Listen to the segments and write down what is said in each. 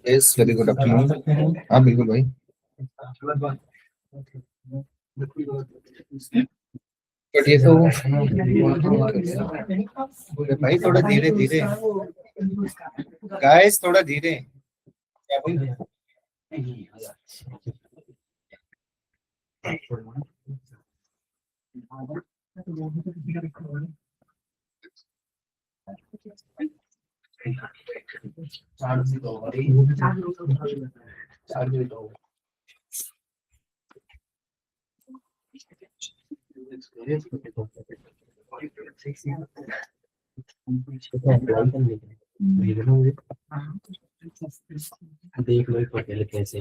Yes, very good afternoon. हाँ बिल्कुल भाई। बट ये तो भाई थोड़ा धीरे धीरे, गाइस थोड़ा धीरे। क्या भाई? देख लो पहले कैसे।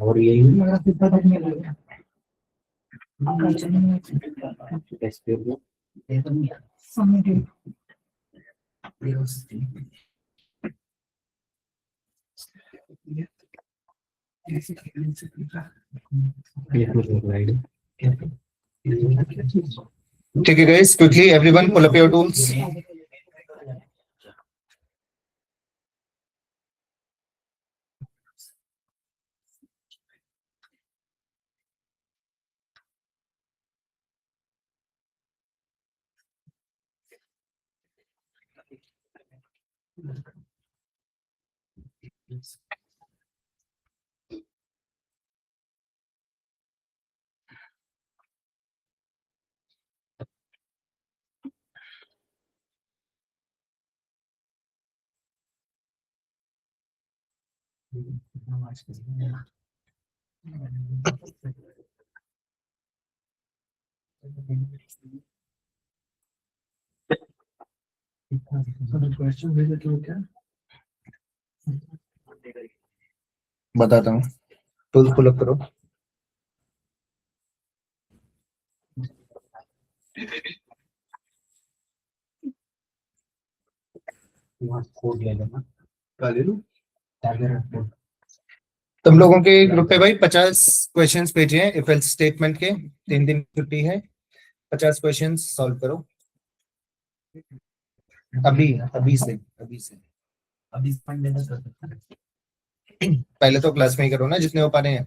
और यही ठीक है guys, quickly everyone pull up your tools. बताता हूँ, टूल्स पुल अप करो। कोड ले लेना। तुम लोगों के ग्रुप पे भाई 50 क्वेश्चंस भेजे हैं इफ एल्स स्टेटमेंट के। 3 दिन छुट्टी है, 50 क्वेश्चंस सॉल्व करो अभी अभी से। पहले तो क्लास में ही करो ना, जितने हो पा रहे हैं।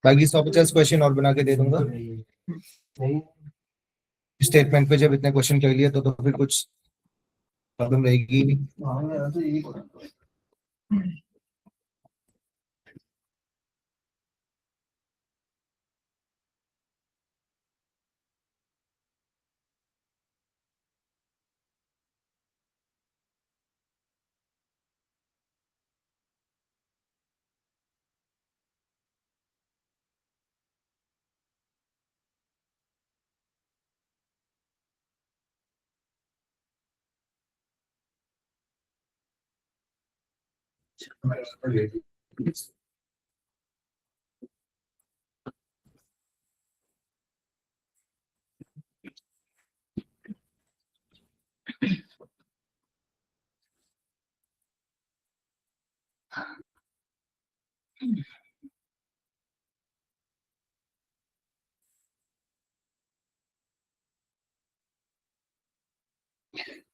बाकी 150 क्वेश्चन और बना के दे दूंगा। स्टेटमेंट पे जब इतने क्वेश्चन कर लिए तो फिर कुछ प्रॉब्लम रहेगी नहीं।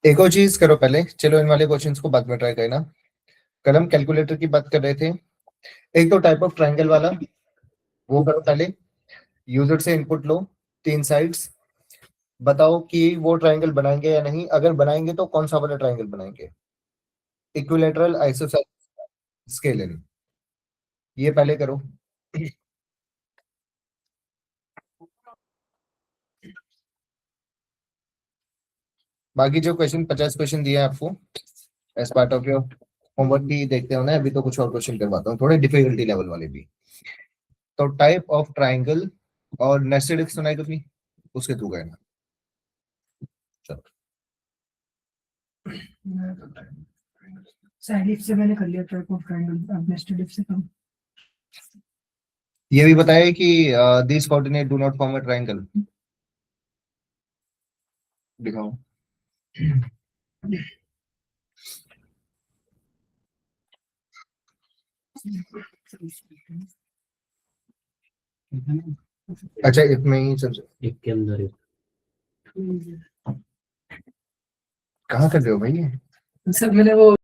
एक और चीज करो पहले, चलो इन वाले क्वेश्चंस को बाद में ट्राई करना। कल हम कैलकुलेटर की बात कर रहे थे, एक तो टाइप ऑफ ट्रायंगल वाला वो करो पहले। यूजर से इनपुट लो, 3 साइड्स, बताओ कि वो ट्रायंगल बनाएंगे या नहीं, अगर बनाएंगे तो कौन सा वाला ट्रायंगल बनाएंगे, इक्विलैटरल, आइसोसेलेस, स्केलर, ये पहले करो। बाकी जो क्वेश्चन 50 क्वेश्चन दिए हैं आपको as part of your homework भी देखते हो ना, अभी तो कुछ और क्वेश्चन करवाता हूँ थोड़े डिफिकल्टी लेवल वाले भी। तो टाइप ऑफ ट्रायंगल और नेस्टेड इफ सुना है कभी, उसके थ्रू गए ना। चलो साइड लिफ्ट से मैंने कर लिया टाइप ऑफ ट्रायंगल, अब नेस्टेड लिफ्ट से कम। ये भी बताया कि this coordinate do not form a triangle, दिखाओ। अच्छा इसमें ही सब एक के अंदर एक। कहाँ कर रहे हो भाई ये? सर मैंने वो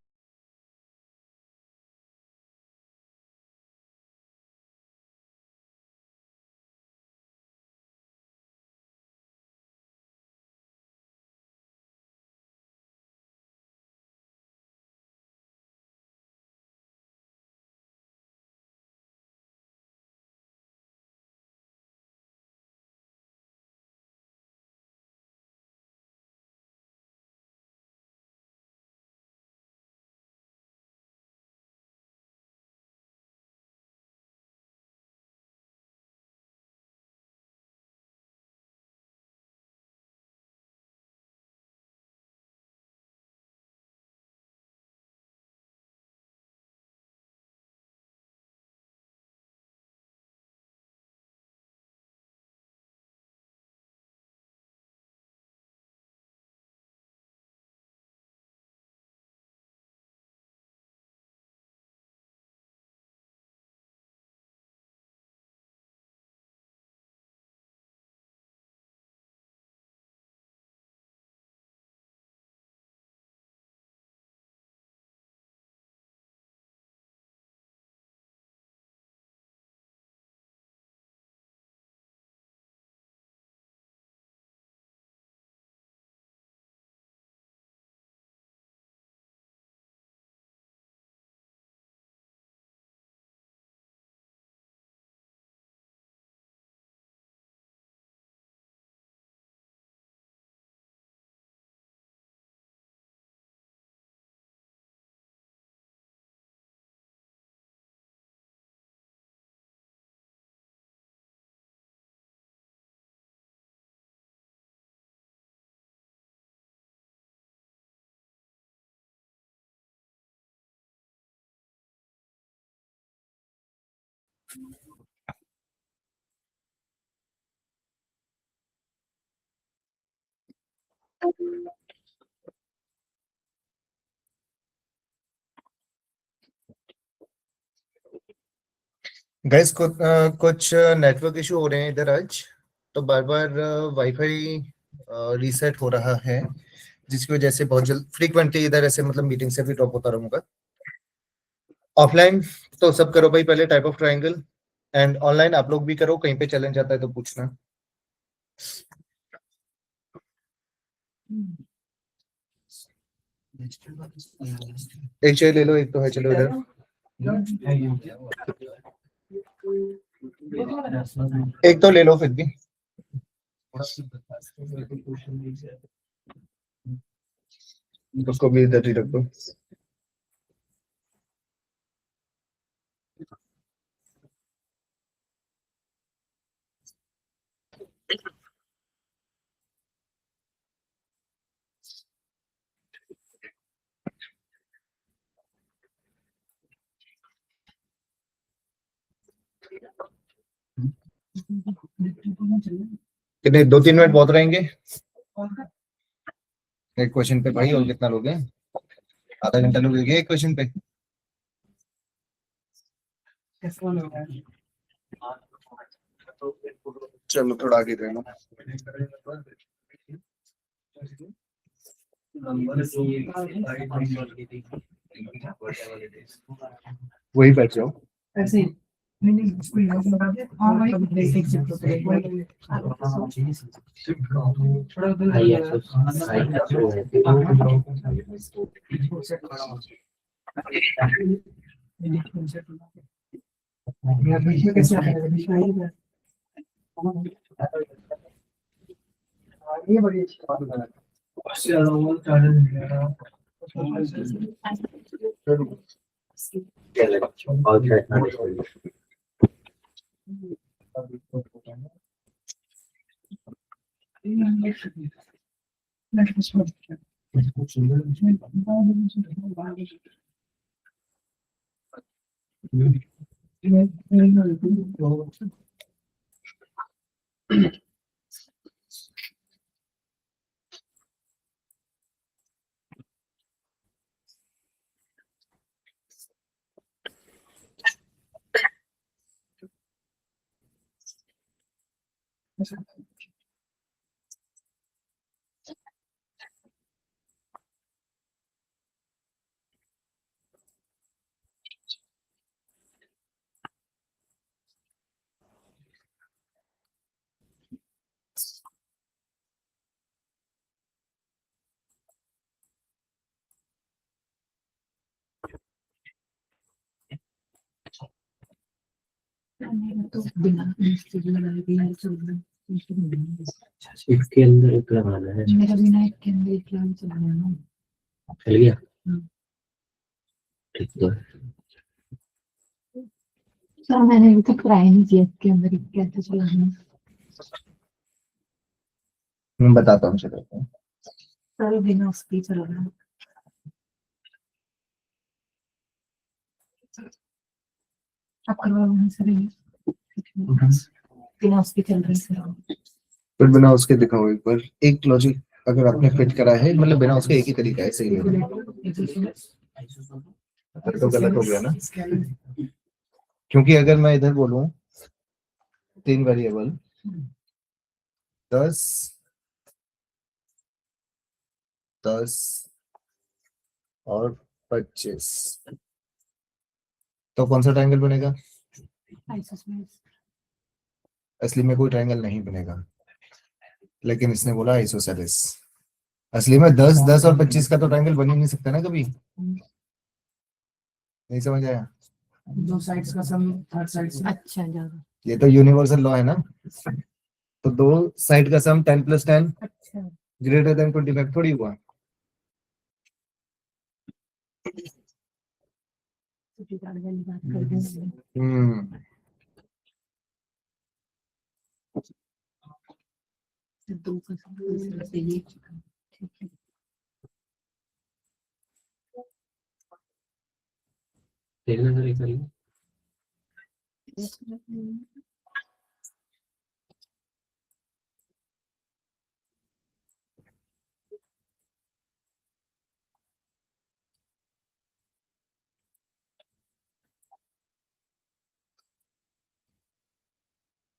गैस कुछ नेटवर्क इशू हो रहे हैं इधर आज, तो बार बार वाईफाई रीसेट हो रहा है, जिसकी वजह से बहुत जल्द फ्रीक्वेंटली इधर ऐसे मतलब मीटिंग से भी ड्रॉप होता रहूंगा। ऑफलाइन तो सब करो भाई पहले type of triangle, and online आप लोग भी करो, कहीं पे चैलेंज आता है तो पूछना। एक चेयर ले लो, एक तो है, चलो इधर एक तो ले लो फिर भी। उसको भी इधर ही रख दो। कितने, 2-3 मिनट बहुत रहेंगे एक क्वेश्चन पे भाई, और कितना लोगे? आधा घंटा लोगे एक क्वेश्चन पे? चलो थोड़ा आगे रहना। वही बैठ जाओ। ऐसे ही नहीं उसको यहाँ से लगा दे। हाँ भाई एक चिप पे थोड़ा दूर आई एस यार बीच में कैसे आ रहा है, बीच में ही है। ये बड़ी अच्छी बात है। और तो बिना मिस्त्री लगाए भी है चल रहा है। इसके अंदर एक लगाना है। मेरा बिना एक के अंदर एक लाइन चल रहा है ना। चल गया हाँ। ठीक तो है। सर मैंने अभी तक ट्राई नहीं किया इसके अंदर एक कैसे चलाना है। मैं बताता हूँ, चलो। सर बिना उसके ही चल रहा है। आप करवा वहीं से रहिए। बिना उसके चल रही सर। फिर बिना उसके दिखाओ एक बार, एक लॉजिक अगर आपने फिट करा है, मतलब बिना उसके एक ही तरीका है, सही है। तो गलत हो गया ना, क्योंकि अगर मैं इधर बोलूं 3 वेरिएबल 10 10 और 25, तो कौन सा ट्रायंगल बनेगा? आइसोसेलेस। असली में कोई ट्रायंगल नहीं बनेगा, लेकिन इसने बोला आइसोसेलेस। असली में 10 10 और 25 का तो ट्रायंगल बन ही नहीं सकता ना कभी। नहीं समझ आया? दो साइड्स का सम थर्ड साइड से। अच्छा ज्यादा। ये तो यूनिवर्सल लॉ है ना। तो दो साइड का सम 10 + 10 अच्छा ग्रेटर देन 25 थोड़ी हुआ। तो वाली बात कर देंगे। हम्म दो का सब से ये ठीक है। देखना सर एक बारी।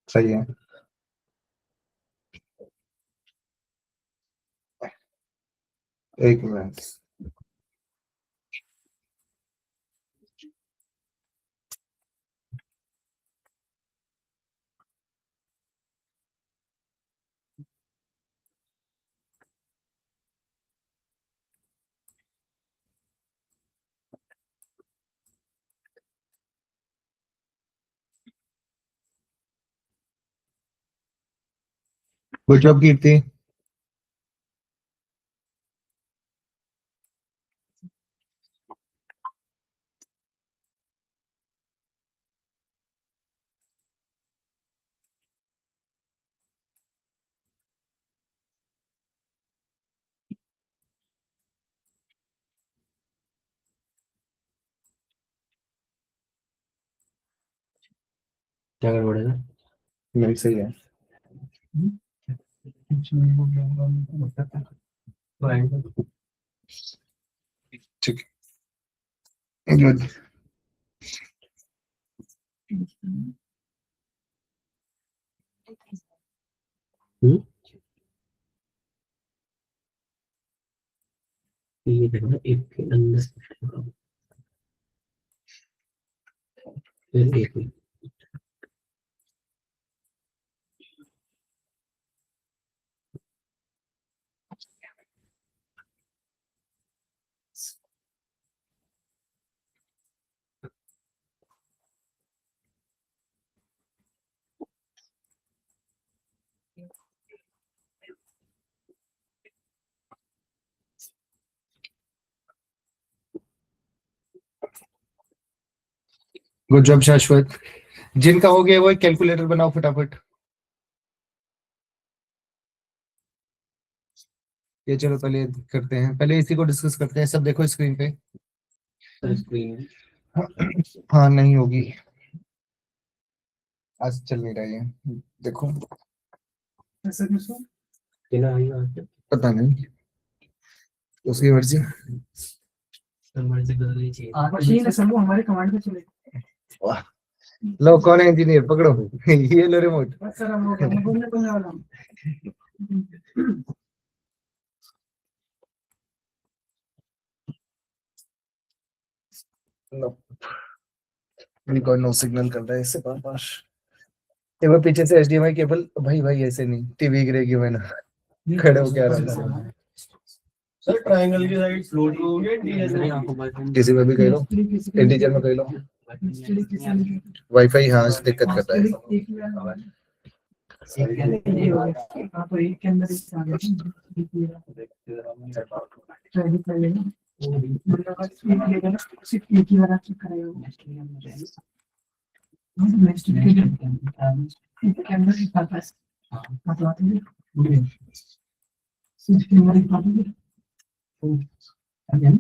सही है। एक मिनट, गुड जॉब कीर्ति। क्या गड़बड़ है ना? नहीं सही है। ठीक है गुड। ये देखो एक के अंदर फिर एक में। गुड जॉब शाश्वत। जिनका हो गया वो एक कैलकुलेटर बनाओ फटाफट। ये चलो पहले करते हैं, पहले इसी को डिस्कस करते हैं। सब देखो स्क्रीन पे। स्क्रीन हाँ नहीं होगी, आज चल नहीं रही है। देखो ऐसा क्यों सर? कितना आई वहाँ पे? पता नहीं, उसकी मर्जी। नंबर से बदलनी चाहिए। मशीन है सर, वो हमारे कमांड पे चले। वाह, लो कौन है इंजीनियर, पकड़ो ये लो रिमोट। बस सर हम लोग मैं बोलने वाला हूँ। नो रिकॉर्ड नो सिग्नल कर रहा है इससे बार बार। एक बार पीछे से HDMI केबल, भाई भाई ऐसे नहीं, टीवी गिरेगी मैं ना, खड़े हो क्या रहा है। सर ट्रायंगल की साइड फ्लोट हो गया किसी में भी कह लो, इंटीजर में कह लो। वाईफाई हाँ दिक्कत कर रहा है। हाँ तो एक के अंदर एक आ गया। ट्राई कर लेना। एक लेगा ना, सिर्फ एक ही बार चेक करेगा। नेक्स्ट के अंदर एक आता है। हाँ तो आते हैं। सिर्फ के अंदर एक आता है। अगेन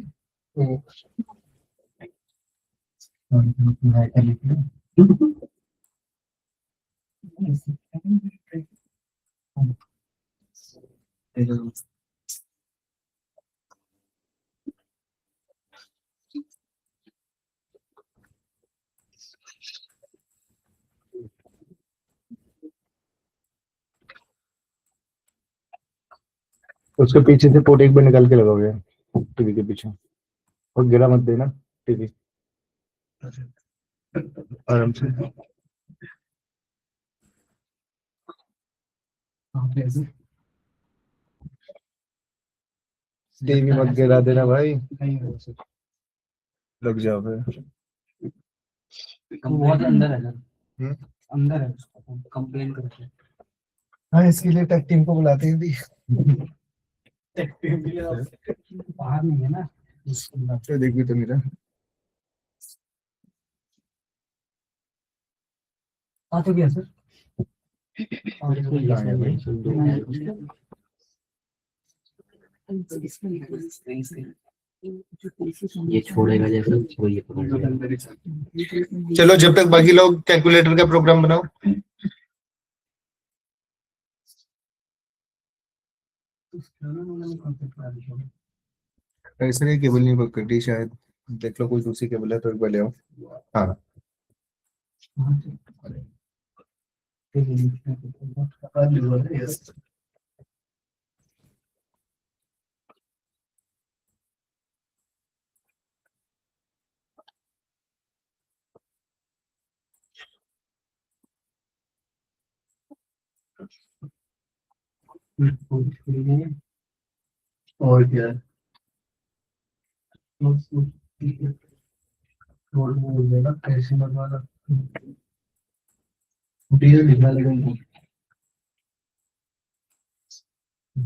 उसके पीछे से पोर्ट एक बार निकाल के लगाओगे टीवी के पीछे, और गिरा मत देना टीवी, आराम से। टीवी मत गिरा देना भाई, लग जाओ फिर। बहुत अंदर है ना, अंदर है, कंप्लेन करते हैं। हाँ इसके लिए टेक टीम को बुलाते हैं भी। बाहर नहीं है ना, तो देख भी तो नहीं रहा। हाँ तो क्या सर? और इसमें लिखा है संदूक। ये छोड़ेगा जैसे वो ये पकड़ लेगा। चलो जब तक बाकी लोग कैलकुलेटर का प्रोग्राम बनाओ। ऐसे केबल नहीं पकड़ी शायद, देख लो कोई दूसरी केबल है तो एक बार ले आओ। हाँ और क्या है? कैसे बनवाना, डीएल लिखना लगेगा। एक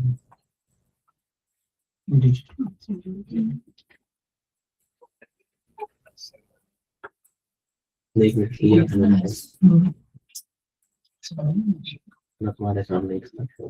मिनट ये अपना है, हम्म, मैं तुम्हारे सामने एक साथ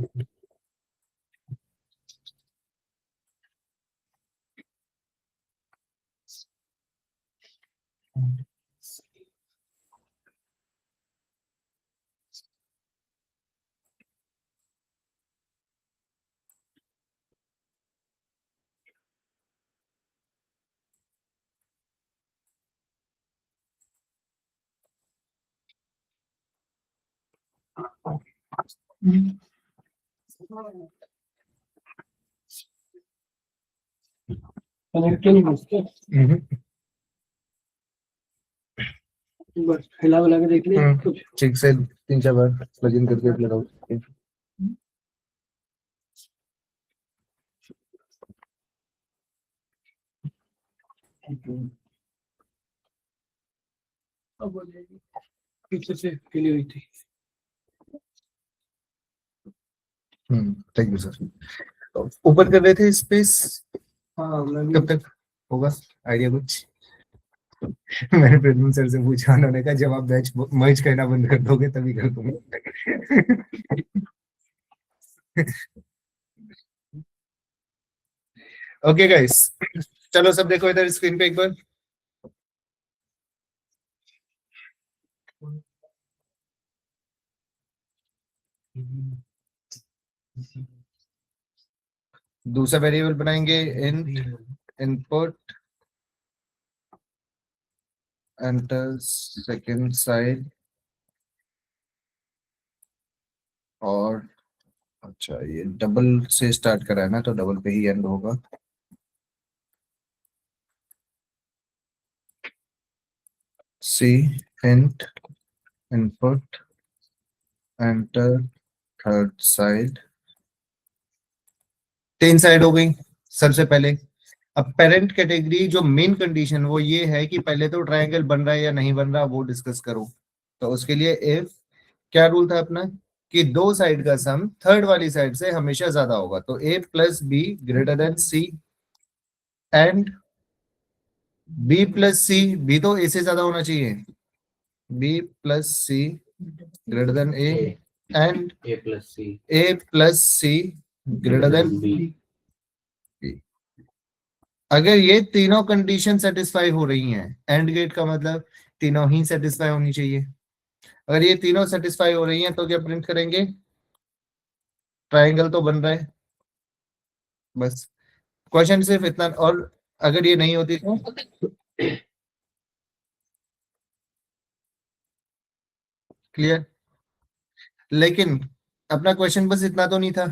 हम्म, कनेक्ट नहीं बसते बस हिला हिला के देख लिया कुछ ठीक से 3-4 बार प्लग इन करके लगाओ। अब हो जाएगी पीछे से हिली हुई थी थैंक यू सर। ऊपर कर रहे थे स्पेस, हाँ मैं भी कब तक होगा आइडिया कुछ? मैंने प्रद्युम्न सर से पूछा, उन्होंने कहा जब आप बैच मर्ज करना बंद कर दोगे तभी कर दूंगा। ओके गाइस, चलो सब देखो इधर स्क्रीन पे एक बार। दूसरा वेरिएबल बनाएंगे इनपुट एंटर सेकंड साइड, और अच्छा ये डबल से स्टार्ट करा है ना, तो डबल पे ही एंड होगा। See hint input enter third side, 3 side हो गई सबसे पहले। अब पेरेंट कैटेगरी जो मेन कंडीशन वो ये है कि पहले तो ट्रायंगल बन रहा है या नहीं बन रहा वो डिस्कस करो। तो उसके लिए इफ क्या रूल था अपना कि 2 साइड का सम थर्ड वाली साइड से हमेशा ज्यादा होगा, तो a plus B greater than C and b plus C, b तो a से ज्यादा होना चाहिए, b plus C greater than a and a plus C greater than B. अगर ये तीनों कंडीशन सेटिस्फाई हो रही हैं, एंड गेट का मतलब तीनों ही सेटिस्फाई होनी चाहिए। अगर ये तीनों सेटिस्फाई हो रही हैं तो क्या प्रिंट करेंगे? ट्रायंगल तो बन रहा है, बस क्वेश्चन सिर्फ इतना। और अगर ये नहीं होती तो क्लियर। लेकिन अपना क्वेश्चन बस इतना तो नहीं था,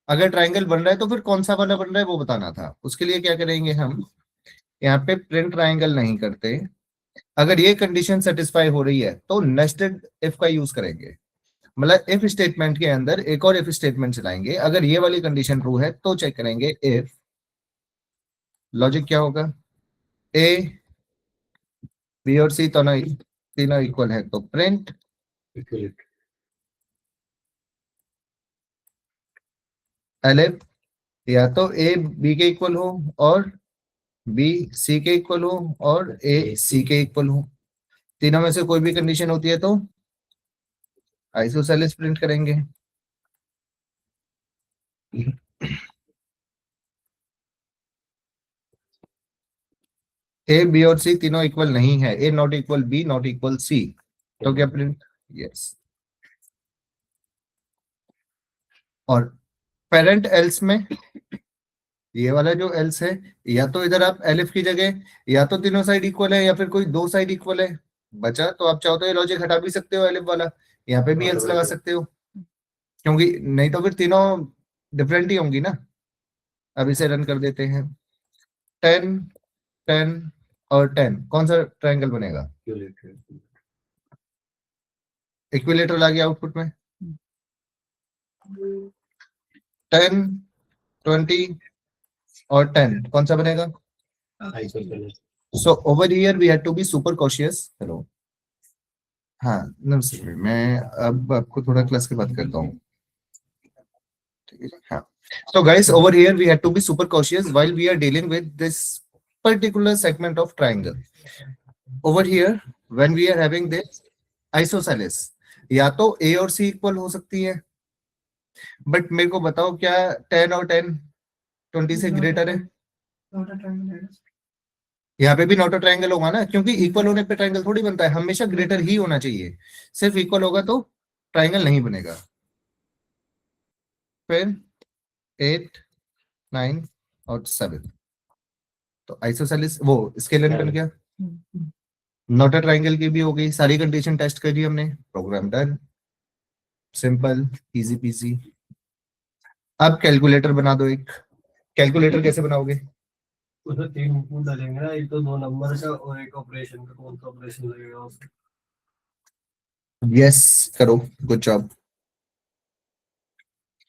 अगर ट्रायंगल बन रहा है तो फिर कौन सा वाला बन रहा है वो बताना था। उसके लिए क्या करेंगे हम, यहाँ पे प्रिंट ट्रायंगल नहीं करते, अगर ये कंडीशन सेटिस्फाई हो रही है तो नेस्टेड इफ का यूज करेंगे। मतलब इफ स्टेटमेंट के अंदर एक और इफ स्टेटमेंट चलाएंगे, अगर ये वाली कंडीशन ट्रू है तो चेक करेंगे इफ, लॉजिक क्या होगा, ए बी और सी तीनों इक्वल है तो प्रिंट एलिफ, या तो ए बी के इक्वल हो और बी सी के इक्वल हो और ए सी के इक्वल हो, तीनों में से कोई भी कंडीशन होती है तो आइसोसेलेस प्रिंट करेंगे। ए बी और सी तीनों इक्वल नहीं है, A not equal B not equal C, तो क्या प्रिंट, यस। और पेरेंट एल्स में ये वाला जो एल्स है, या तो इधर आप एलिफ की जगह या तो तीनों साइड इक्वल है या फिर कोई 2 साइड इक्वल है, बचा तो आप चाहो तो ये लॉजिक हटा भी सकते हो एलिफ वाला, यहाँ पे भी एल्स लगा सकते हो, क्योंकि नहीं तो फिर तीनों डिफरेंट ही होंगी ना। अब इसे रन कर देते हैं, 10 10 और 10 कौन सा ट्रायंगल बनेगा? इक्विलेटरल आ गया आउटपुट में, 10 20 और 10 कौन सा बनेगा? So over here we had to be super cautious. Hello, हाँ नमस्ते, मैं अब आपको थोड़ा क्लास के बाद करता हूँ, ठीक है? हाँ। So guys, over here we had to be super cautious while we are dealing with this particular segment of triangle. Over here, when we are having this isosceles, या तो A और C इक्वल हो सकती है, but मेरे को बताओ क्या 10 और 10 20 से ग्रेटर है? Not a triangle. यहाँ पे भी नॉट अ ट्रायंगल होगा ना, क्योंकि इक्वल होने पे ट्रायंगल थोड़ी बनता है, हमेशा ग्रेटर ही होना चाहिए, सिर्फ इक्वल होगा तो ट्रायंगल नहीं बनेगा। फिर 8 9 और 7, तो आइसोसेलेस वो स्केलर बन गया। नॉट अ ट्रायंगल की भी हो गई, सारी कंडीशन टेस्ट करी हमने, program done, simple easy peasy. अब कैलकुलेटर बना दो एक। कैलकुलेटर कैसे बनाओगे? उसमें 3 इनपुट डालेंगे ना, एक तो 2 नंबर का और एक ऑपरेशन का, कौन सा ऑपरेशन लगेगा उसमें? यस, करो, गुड जॉब।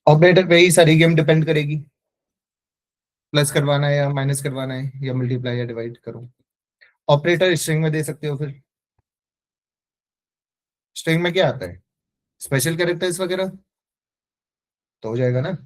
ऑपरेटर पे ही सारी गेम डिपेंड करेगी, प्लस करवाना है या माइनस करवाना है या मल्टीप्लाई या डिवाइड करो। ऑपरेटर स्ट्रिंग में दे सकते हो, फिर स्ट्रिंग में क्या आता है, स्पेशल कैरेक्टर्स वगैरह, तो हो जाएगा ना।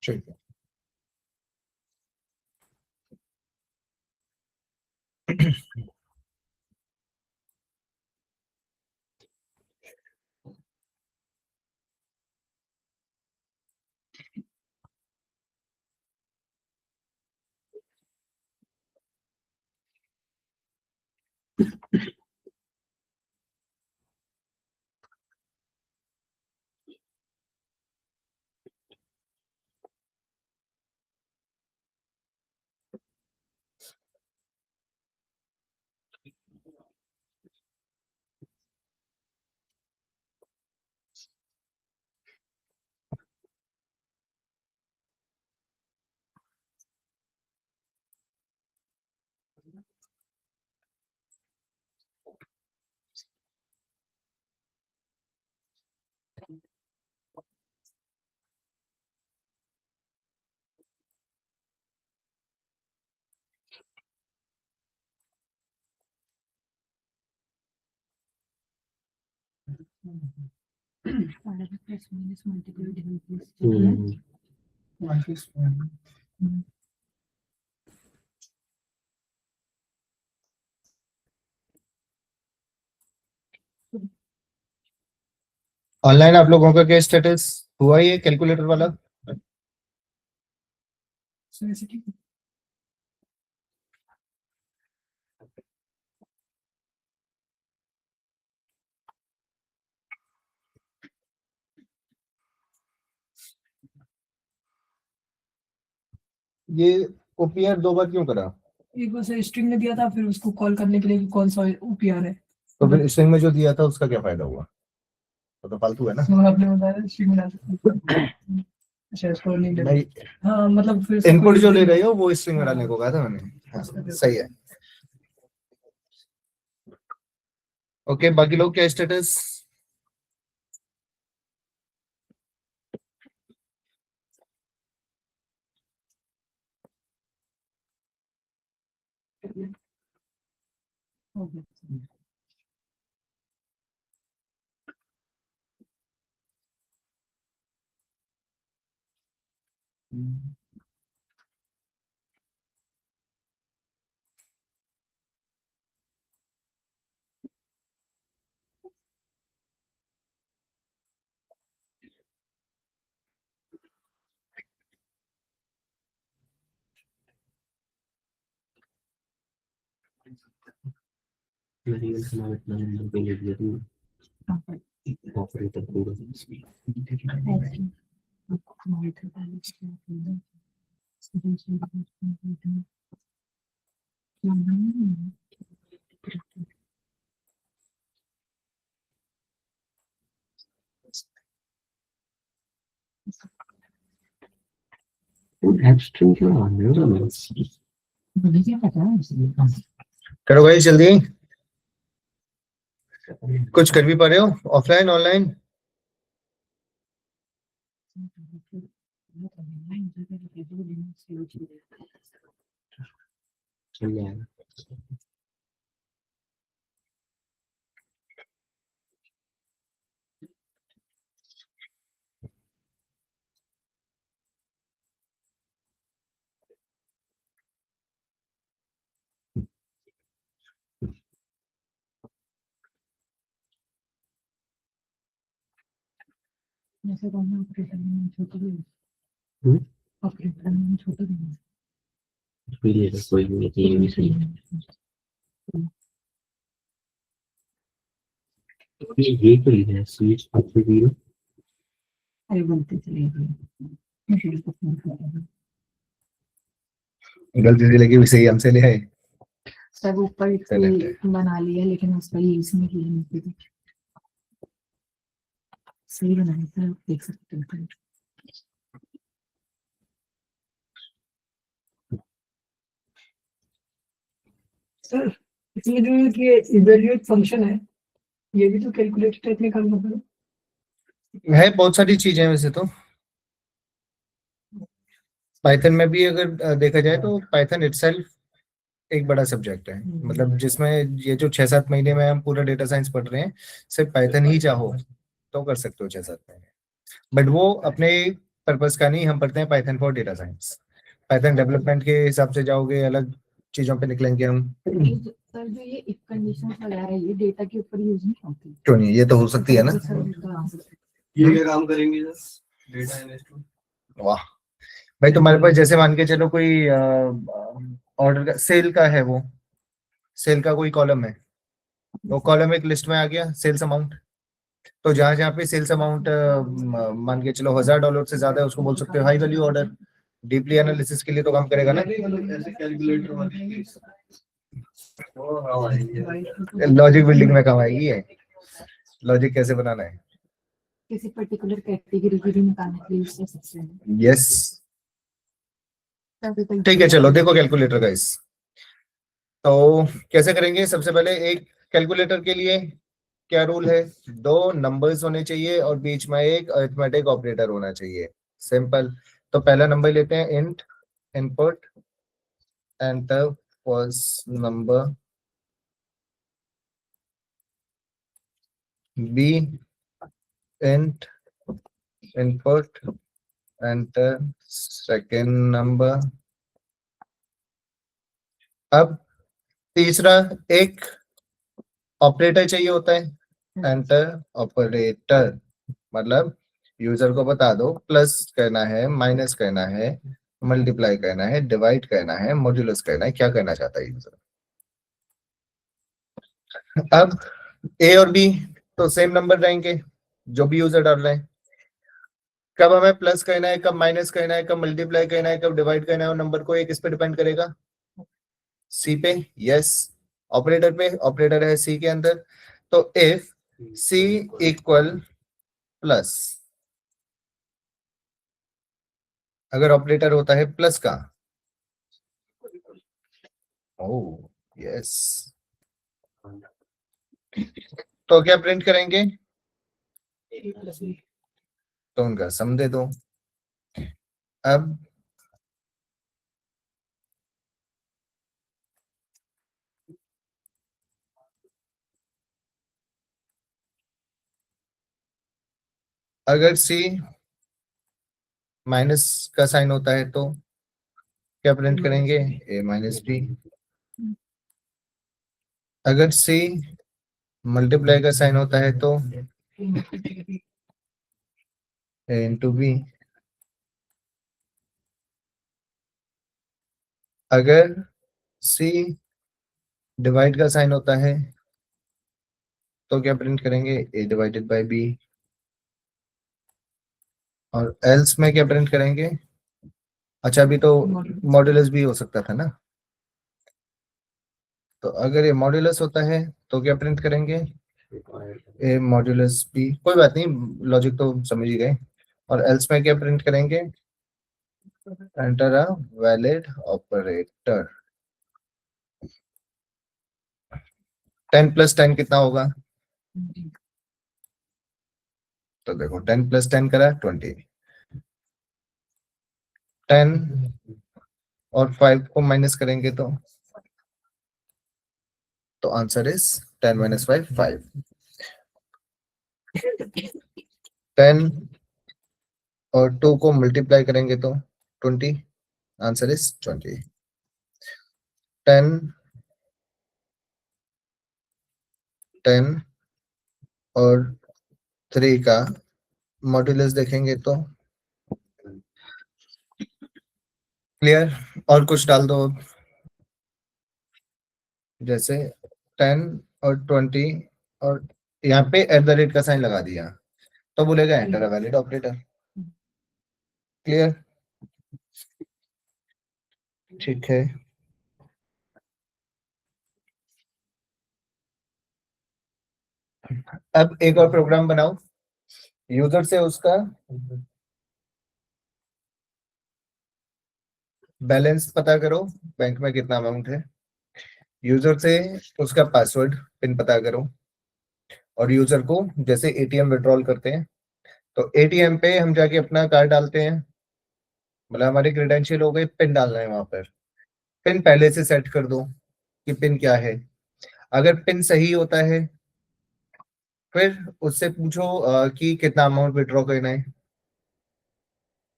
ठीक है। whatever plus minus multiple divided by hmm, online आप लोगों का क्या स्टेटस हुआ ये कैलकुलेटर वाला? So ऐसे ठीक है। ये ओपीआर 2 बार क्यों करा? एक बार से स्ट्रिंग ने दिया था, फिर उसको कॉल करने के लिए कि कौन सा ओपीआर है, तो फिर स्ट्रिंग में जो दिया था उसका क्या फायदा हुआ? तो फालतू है ना। तो आपने बताया स्ट्रिंग में डाल सकते हैं। अच्छा इसको नहीं ले नहीं, हाँ मतलब फिर से इनपुट कोई- जो ले रहे हो वो स्ट्रिंग में डालने को कहा था मैंने। हाँ, सही है। ओके, बाकी लोग क्या स्टेटस? वेरिएबल का नाम इतना नंबर पे ले दिया तुमने, ऑपरेटर पूरा। एब्स्ट्रिंग क्यों आ रहे हो मुझे क्या पता है उसमें। करो भाई जल्दी। कुछ कर भी पा रहे हो ऑफलाइन ऑनलाइन? चल जाएगा। जैसे कहना ऑपरेटर में छोटा भी हम्म? ऑपरेटर में छोटा भी कोई ले लो, कोई नहीं, ये भी सही है। ये कोई है स्विच आपसे 0। अरे बोलते चले गए मुझे तो फोन कर रहा गलती से लगी भी सही हमसे ले आए। सब ऊपर Correct है। बना लिया लेकिन उसका यूज नहीं किया नहीं थी। सही बनाया था, आप देख सकते हो। सर इसमें जो ये इवैल्यूएट फंक्शन है, ये भी तो कैलकुलेटर टाइप में काम करता है। है बहुत सारी चीजें हैं वैसे तो। पाइथन में भी अगर देखा जाए तो पाइथन इटसेल्फ एक बड़ा सब्जेक्ट है। मतलब जिसमें ये जो 6-7 महीने में हम पूरा डेटा साइंस पढ़ रहे हैं, सिर्फ पाइथन ही चाहो तो कर सकते हो 6-7 महीने। बट वो अपने पर्पस का नहीं, हम पढ़ते हैं Python for data science. Python development के हिसाब से जाओगे अलग चीजों पे निकलेंगे हम। सर जो ये इफ कंडीशन वगैरह है ये डेटा के ऊपर यूज नहीं होती। क्यों नहीं, ये तो हो सकती है ना। ये क्या काम करेंगे सर? Data investment. वाह भाई, तुम्हारे पास जैसे मान के चलो कोई ऑर्डर का सेल का है, वो सेल का कोई कॉलम है, वो कॉलम एक लिस्ट में आ गया सेल्स अमाउंट। तो जहां जहाँ पे सेल्स अमाउंट मान के चलो $1000 से ज्यादा है, उसको बोल सकते हो high value order. Deeply analysis के लिए तो काम करेगा ना। ऐसे कैलकुलेटर वाली वो हाँ ये लॉजिक बिल्डिंग में काम आएगी ये। लॉजिक कैसे बनाना है। किसी पर्टिकुलर कैटेगरी की भी निकालने के लिए यूज कर सकते हैं। यस ठीक है, चलो देखो कैलकुलेटर का इस तो कैसे करेंगे। सबसे पहले एक कैलकुलेटर के लिए क्या रूल है, 2 नंबर्स होने चाहिए और बीच में एक अरिथमेटिक ऑपरेटर होना चाहिए। सिंपल। तो पहला नंबर लेते हैं int input and the first number B int input enter second number। अब तीसरा एक ऑपरेटर चाहिए होता है, एंटर ऑपरेटर, मतलब यूजर को बता दो प्लस करना है, माइनस करना है, मल्टीप्लाई करना है, डिवाइड करना है, मॉड्यूलस करना है, क्या करना चाहता है यूजर। अब ए और बी तो सेम नंबर रहेंगे जो भी यूजर डाल रहे हैं। कब हमें प्लस करना है, कब माइनस करना है, कब मल्टीप्लाई करना है, कब डिवाइड करना है, और नंबर को एक किस पे डिपेंड करेगा, सी पे। यस, ऑपरेटर पे, ऑपरेटर है सी के अंदर। तो इफ सी इक्वल प्लस, अगर ऑपरेटर होता है प्लस का, ओ यस, तो क्या प्रिंट करेंगे, तो उनका सम दे दो। अब अगर सी माइनस का साइन होता है तो क्या प्रिंट करेंगे, ए माइनस बी। अगर सी मल्टीप्लाई का साइन होता है तो ए इंटू बी। अगर सी डिवाइड का साइन होता है तो क्या प्रिंट करेंगे, ए डिवाइडेड बाय बी। और एल्स में क्या प्रिंट करेंगे, अच्छा अभी तो मॉड्यूलस भी हो सकता था ना, तो अगर ये मॉड्यूलस होता है तो क्या प्रिंट करेंगे, ए मॉड्यूलस बी। कोई बात नहीं, लॉजिक तो समझ ही गए। और एल्स में क्या प्रिंट करेंगे, एंटर अ वैलिड ऑपरेटर। 10 + 10 कितना होगा, तो देखो 10 + 10 करा 20, 10 और 5 को माइनस करेंगे तो आंसर इज 10 - 5 5। 10 और 2 को मल्टीप्लाई करेंगे तो 20, आंसर इज 20। 10 और 3 का मॉड्यूलस देखेंगे तो क्लियर। और कुछ डाल दो, जैसे 10 और 20 और यहाँ पे @ का साइन लगा दिया तो बोलेगा enter a valid operator. Clear, ठीक है। अब एक और प्रोग्राम बनाओ, यूजर से उसका बैलेंस पता करो, बैंक में कितना अमाउंट है, यूजर से उसका पासवर्ड पिन पता करो, और यूजर को जैसे एटीएम विड्रॉल करते हैं तो एटीएम पे हम जाके अपना कार्ड डालते हैं, मतलब हमारे क्रेडेंशियल हो गए, पिन डालना है वहां पर। पिन पहले से सेट कर दो कि पिन क्या है। अगर पिन सही होता है फिर उससे पूछो कि कितना अमाउंट विड्रॉ करना है।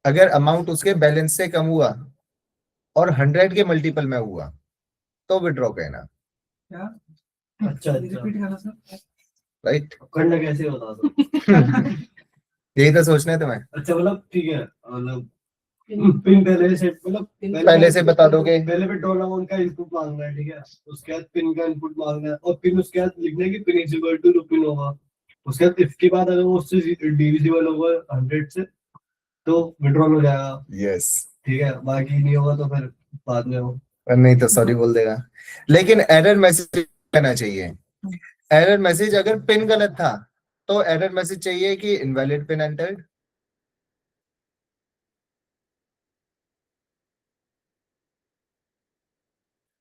अगर अमाउंट उसके बैलेंस से कम हुआ और 100 के मल्टीपल में हुआ तो विड्रॉ करना, क्या अच्छा रिपीट करना सर। राइट। करना कैसे बता दो। यही तो सोचना है तुम्हें, अच्छा मतलब ठीक है, मतलब पिन पहले से मतलब पहले से बता दोगे। पहले विड्रॉल अमाउंट का इनपुट मांगना है, ठीक है, उसके बाद पिन का इनपुट मांगना है, और पिन उसके बाद लिखना है कि pin is equal to pin होगा। उसके बाद इफ के बाद अगर वो उससे डिविजिबल होगा 100 से तो विड्रॉल हो जाएगा। यस, ठीक है, बाकी नहीं होगा तो फिर बाद में हो। नहीं तो सॉरी बोल देगा। लेकिन एरर मैसेज करना चाहिए। एरर मैसेज अगर पिन गलत था तो एरर मैसेज चाहिए कि इनवैलिड पिन एंटर्ड।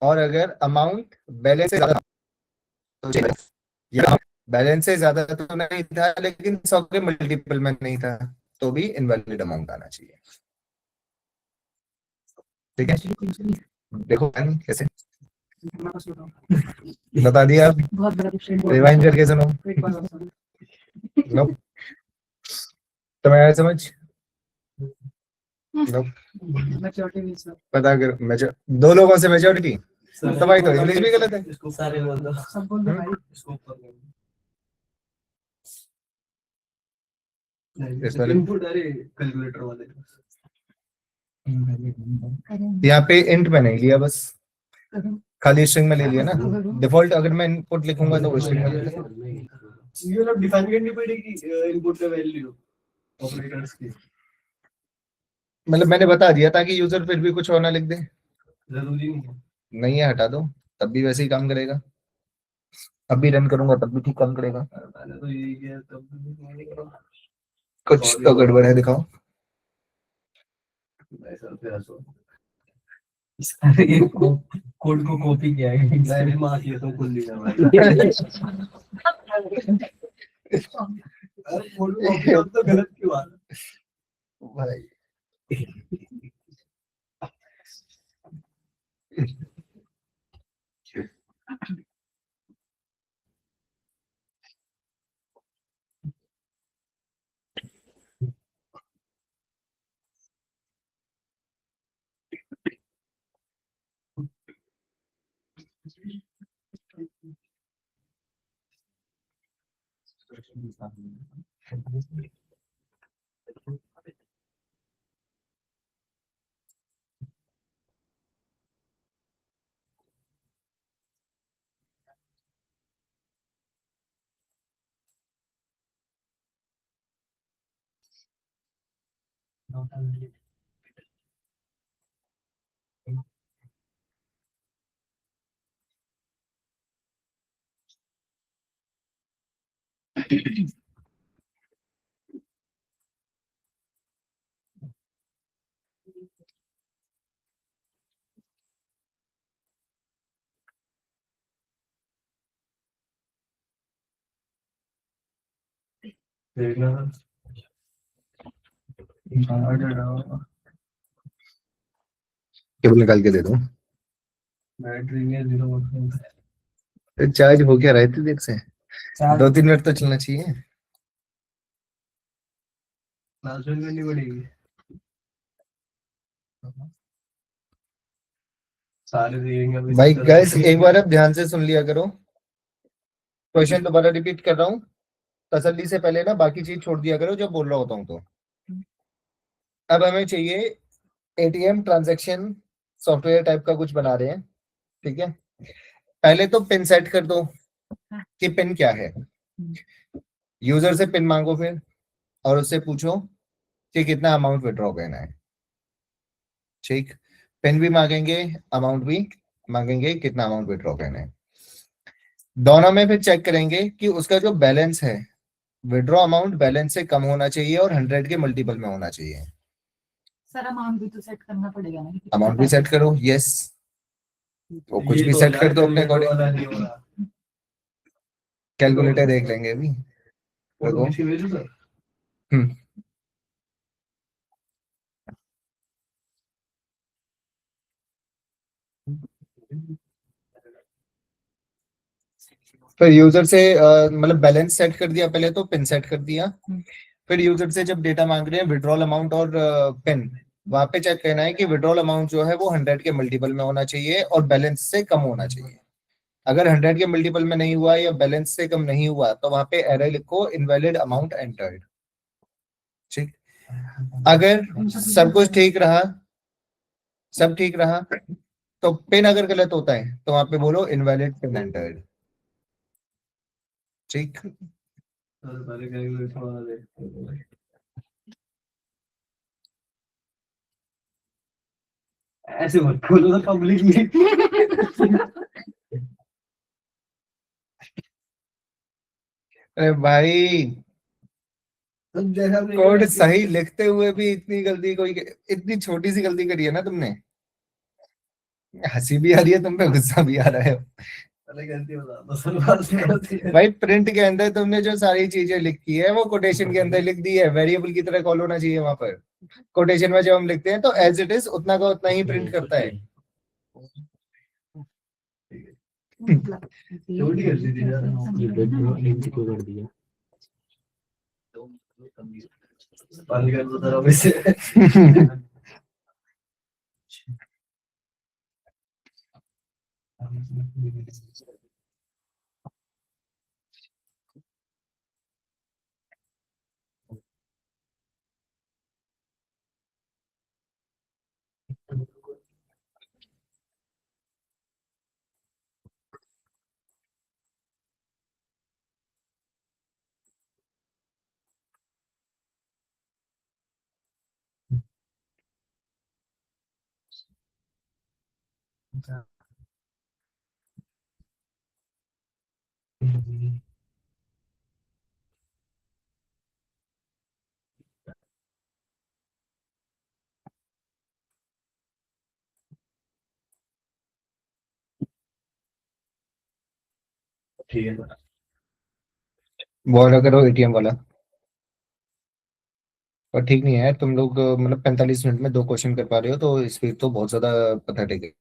और अगर अमाउंट बैलेंस से ज्यादा तो या बैलेंस से ज्यादा तो नहीं था लेकिन 100 के मल्टीपल में नहीं था तो भी इनवैलिड अमाउंट आना चाहिए। ठीक है, देखो कैसे बता दिया, बहुत बड़ा क्वेश्चन। रिवाइंड करके सुनो। नो तुम्हें आया समझ? लो, मैच्योरिटी नहीं सर, पता कर दो लोगों से मेजोरिटी तो भाई तो इंग्लिश भी गलत है। इसको सारे बोल दो, सब बोल दो भाई। इसको ऊपर कर दो। इस वाले- इनपुट अरे कैलकुलेटर वाले यहाँ पे इंट में नहीं लिया, बस करो। खाली स्ट्रिंग में ले लिया ना। डिफॉल्ट अगर मैं इनपुट लिखूंगा तो वो स्ट्रिंग में लिखूंगा। ये लोग डिफाइन करनी पड़ेगी इनपुट का वैल्यू ऑपरेटर्स की, मतलब मैंने बता दिया ताकि यूजर फिर भी कुछ और ना लिख दे। जरूरी नहीं है। नहीं है, हटा दो, तब भी वैसे ही काम करेगा। अब भी रन करूंगा तब भी ठीक काम करेगा। मैंने तो यही किया तब भी कुछ तो गड़बड़ है, दिखाओ। ऐसा फिर ऐसा सारे ये कोड को कॉपी किया है, मैंने मार किया तो खुल लिया भाई। अरे कोड को कॉपी तो गलत क्यों आ रहा भाई देखना केबल निकाल के दे दो। बैटरी में 0%। चार्ज हो क्या रहा है इतनी देर से? 2-3 मिनट तो चलना चाहिए। ट्रांसफर करनी पड़ेगी सारे देंगे भाई गाइस एक बार अब ध्यान से सुन लिया करो, क्वेश्चन दोबारा रिपीट कर रहा हूँ, तसल्ली से पहले ना बाकी चीज छोड़ दिया करो जब बोल रहा होता हूँ तो। अब हमें चाहिए एटीएम ट्रांजैक्शन सॉफ्टवेयर टाइप का कुछ बना रहे हैं, ठीक है। पहले तो पिन सेट कर दो कि पिन क्या है। यूजर से पिन मांगो फिर, और उससे पूछो कि कितना अमाउंट विड्रॉ करना है, ठीक। पिन भी मांगेंगे, अमाउंट भी मांगेंगे, कितना अमाउंट विड्रॉ करना है। दोनों में फिर चेक करेंगे कि उसका जो बैलेंस है, विड्रॉ अमाउंट बैलेंस से कम होना चाहिए और 100 के मल्टीपल में होना चाहिए। सर अमाउंट भी तो सेट करना पड़ेगा ना कि कितना अमाउंट भी सेट करो, यस, वो कुछ भी सेट कर दो अपने अकॉर्डिंग। कैलकुलेटर देख लेंगे अभी। रुको। हम्म, फिर यूजर से मतलब बैलेंस सेट कर दिया, पहले तो पिन सेट कर दिया। फिर यूजर से जब डेटा मांग रहे हैं विड्रॉल अमाउंट और पिन, वहां पे चेक करना है कि विड्रॉल अमाउंट जो है वो 100 के मल्टीपल में होना चाहिए और बैलेंस से कम होना चाहिए। अगर 100 के मल्टीपल में नहीं हुआ या बैलेंस से कम नहीं हुआ तो वहां पे एरर लिखो, इनवैलिड अमाउंट एंटर्ड, ठीक। अगर सब कुछ ठीक रहा, सब ठीक रहा, तो पिन अगर गलत होता है तो वहां पे बोलो इनवैलिड पिन एंटर्ड, ठीक। ऐसे मत बोलो ना पब्लिक में। अरे भाई जैसा आपने कोड सही लिखते हुए भी इतनी गलती, कोई इतनी छोटी सी गलती करी है ना तुमने। हंसी भी आ रही है तुम पे, गुस्सा भी आ रहा है। पहले गलती बता दो, सलवार से गलती है। भाई प्रिंट के अंदर तुमने जो सारी चीजें लिखी है वो कोटेशन के अंदर लिख दी है, वेरिएबल की तरह कॉल होना चाहिए वहां पर। कोटेशन में जब हम लिखते हैं तो एज इट इज उतना का उतना ही प्रिंट करता है। छोटी गलती थी यार। क्यों कर दिया? बंद कर दो जरा वैसे। ठीक है सर। वो वाला करो, एटीएम वाला। पर ठीक नहीं है यार, तुम लोग मतलब 45 मिनट में 2 क्वेश्चन कर पा रहे हो, तो स्पीड तो बहुत ज्यादा पथेटिक है।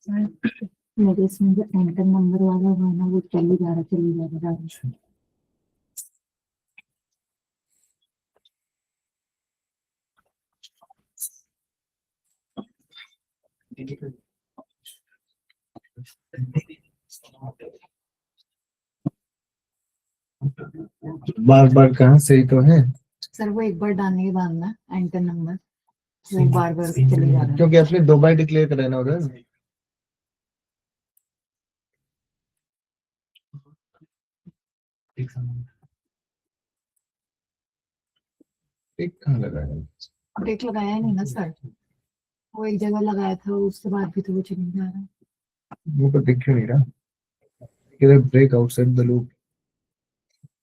मेरे इसमें जो एंटर नंबर वाला हुआ ना वो चली जा रहा है। बार बार कहाँ से ही तो है, सर वो एक बार डालने के बाद ना एंटर नंबर वो बार बार चले जा रहा है। क्योंकि आपने 2 बार डिक्लेयर करा है ना उधर। एक कहाँ लगा है? ब्रेक लगाया ही नहीं ना सर, वो एक जगह लगाया था उसके बाद भी तो वो चले जा रहा है। वो तो दिख क्यों नहीं रहा, किधर ब्रेक आउटसाइड द लूप,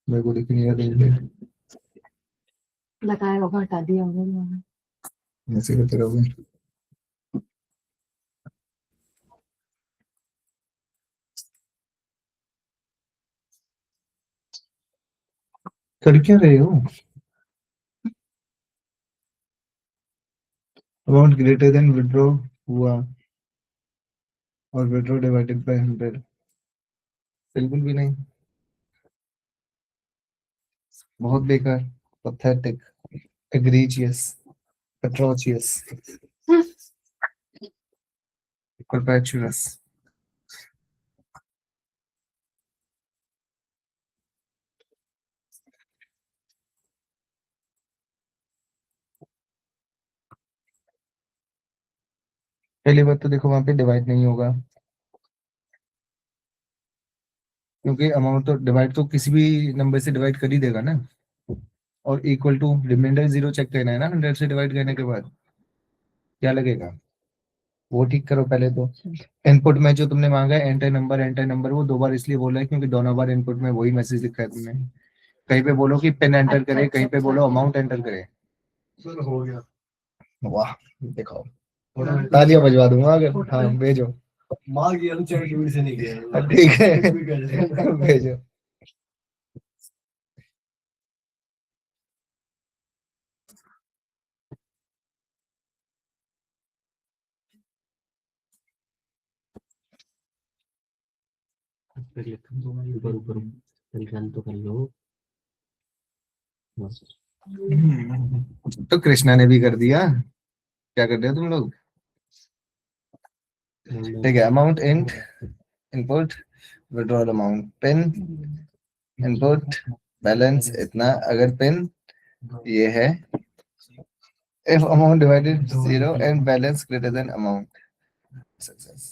मेरे को दिख नहीं रहा। लगाया होगा, हटा दिया होगा उन्होंने। ऐसे करते रहोगे। कर क्या रहे हो? अमाउंट ग्रेटर देन विड्रॉ हुआ और विड्रॉ डिवाइडेड बाय 100, बिल्कुल भी नहीं, बहुत बेकार, पैथेटिक, egregious, atrocious, perpetuous। पहली बात तो देखो वहां पे डिवाइड नहीं होगा, क्योंकि अमाउंट तो डिवाइड तो किसी भी नंबर से डिवाइड कर ही देगा ना, और इक्वल टू रिमाइंडर 0 चेक करना है ना 100 से डिवाइड करने के बाद, क्या लगेगा वो ठीक करो पहले तो। इनपुट में जो तुमने मांगा है एंटर नंबर वो 2 बार इसलिए बोला है क्योंकि दोनों बार इनपुट में वही मैसेज लिखा है तुमने। कहीं पे बोलो कि पिन एंटर अच्छा, करे, कहीं पे अच्छा, बोलो अच्छा। अमाउंट एंटर करे। सर हो गया। वाह, दिखाओ, थोड़ा तालियां बजवा दूंगा अगर, हाँ भेजो। माँ की हम चैट से नहीं गए। ठीक है कुछ भी कर सकते हैं। भेजो। फिर लिखा तो भाई ऊपर ऊपर परेशान तो कर लो बस। तो कृष्णा ने भी कर दिया, क्या कर रहे हो तुम लोग? ठीक है, amount int input withdrawal amount pin input balance इतना, अगर पिन ये है, if amount divided 0 and balance greater than amount, success।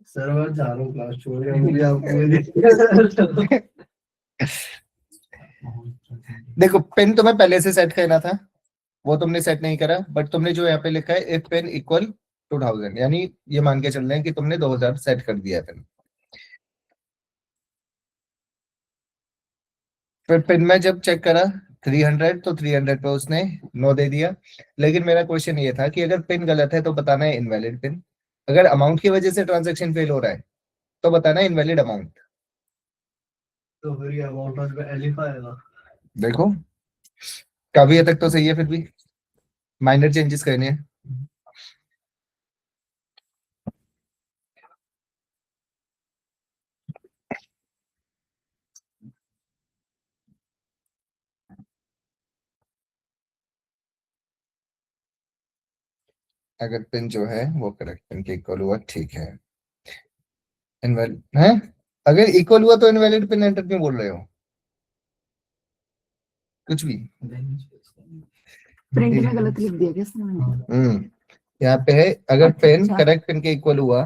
Sir मैं जा रहा हूँ क्लास छोड़ के, मुझे आपको देखो पिन तुम्हें पहले से सेट करना था, वो तुमने सेट नहीं करा, बट तुमने जो यहाँ पे लिखा है इफ पिन इक्वल 2000, यानी ये मान के चल रहे हैं कि तुमने 2000 सेट कर दिया है पिन। फिर पिन में जब चेक करा 300 तो 300 पे उसने नो दे दिया, लेकिन मेरा क्वेश्चन ये था कि अगर पिन गलत है तो बताना है इनवैलिड पिन, अगर अमाउंट की वजह से ट्रांजेक्शन फेल हो रहा है तो बताना है इनवैलिड अमाउंट। तो फिर ये अमाउंट पे एलिफ आएगा। देखो काफी हद तक तो सही है, फिर भी माइनर चेंजेस करने हैं। अगर पिन जो है वो करेक्ट पिन के इक्वल हुआ, ठीक है, इनवैलिड है, अगर इक्वल हुआ तो इनवैलिड पिन एंटर क्यों बोल रहे हो कुछ भी? प्रिंट में गलत लिख दिया क्या सर? यहाँ पे है अगर अच्छा, पिन अच्छा। करेक्ट पिन के इक्वल हुआ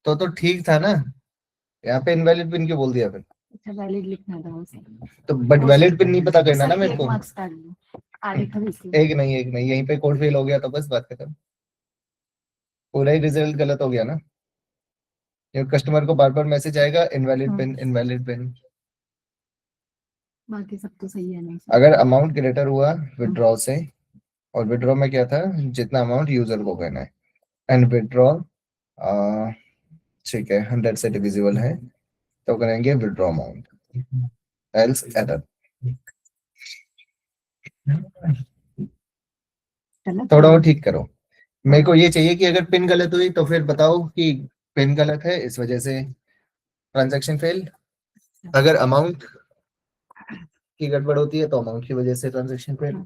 तो ठीक था ना, यहाँ पे इनवैलिड पिन क्यों बोल दिया फिर? अच्छा वैलिड लिखना था वो सर। तो बट वैलिड पिन नहीं पता करना ना सर मेरे एक को। मार्क्स काट दो, आगे का इसलिए। एक नहीं यहीं पे कोड फेल हो गया तो बस बात खत्म, पूरा ही रिजल्ट गलत हो गया ना। ये कस्टमर को बार बार मैसेज आएगा इनवैलिड पिन इनवैलिड पिन। बाकी सब तो सही है नहीं अगर अमाउंट ग्रेटर हुआ विड्रॉ से, और विड्रॉ में क्या था, जितना अमाउंट यूजर को करना है, एंड विड्रॉ ठीक है 100 से डिविजिबल है तो करेंगे विड्रॉ अमाउंट, एल्स एरर। गलत थोड़ा है। और ठीक करो। मेरे को ये चाहिए कि अगर पिन गलत हुई तो फिर बताओ कि पिन गलत है, इस वजह से ट्रांजैक्शन फेल। अगर अमाउंट की गड़बड़ होती है तो अमाउंट की वजह से ट्रांजैक्शन फेल।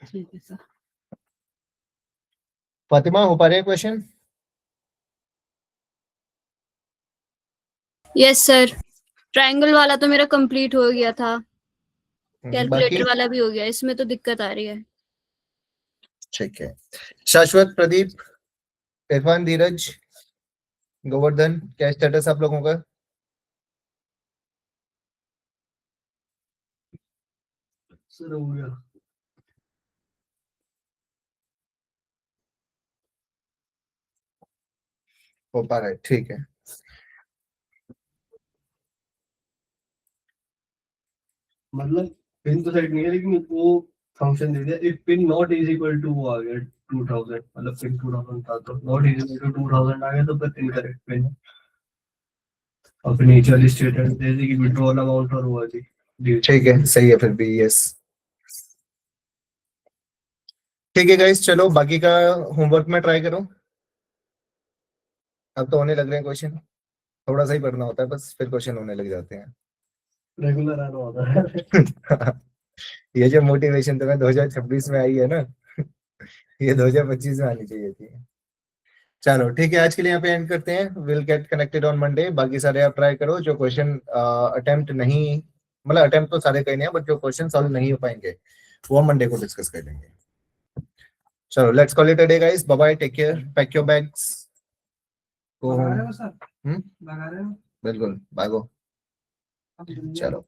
ठीक है सर। फातिमा, हो पा रहे क्वेश्चन? यस सर, ट्रायंगल वाला तो मेरा कंप्लीट हो गया था, बाकी कैलकुलेटर वाला भी हो गया, इसमें तो दिक्कत आ रही है। ठीक है। शाश्वत, प्रदीप, इरफान, धीरज, गोवर्धन, क्या स्टेटस आप लोगों का? सर हो गया। हो पा रहा है, ठीक है। मतलब पिन तो सेट नहीं है, लेकिन वो फंक्शन दे दिया if pin not is equal to, वो आ गया 2000, मतलब पिन 2000 था तो नॉट इज इक्वल टू 2000 आ गया तो फिर इनकरेक्ट पिन है। और फिर नीचे वाली स्टेटमेंट दे दी कि विड्रॉल अमाउंट और हुआ जी। ठीक है, सही है फिर भी, यस। ठीक है गाइस, चलो बाकी का होमवर्क में ट्राई करो। अब तो होने लग रहे हैं क्वेश्चन, थोड़ा सा ही पढ़ना होता है बस, फिर क्वेश्चन होने लग जाते हैं। रेगुलर आना होता है। ये जो मोटिवेशन तुम्हें 2026 में आई है ना, ये 2025 में आनी चाहिए थी। चलो ठीक है, आज के लिए यहाँ पे एंड करते हैं। Will get connected on Monday. बाकी सारे आप ट्राई करो, जो क्वेश्चन अटेम्प्ट नहीं, मतलब अटेम्प्ट तो सारे करने हैं, बट जो क्वेश्चन सॉल्व नहीं हो पाएंगे वो मंडे को डिस्कस कर लेंगे। चलो let's call it a day guys, bye bye, take care, pack your bags, go लगा होम। रहे हो सर? लगा रहे हो? बिल्कुल, भागो, चलो।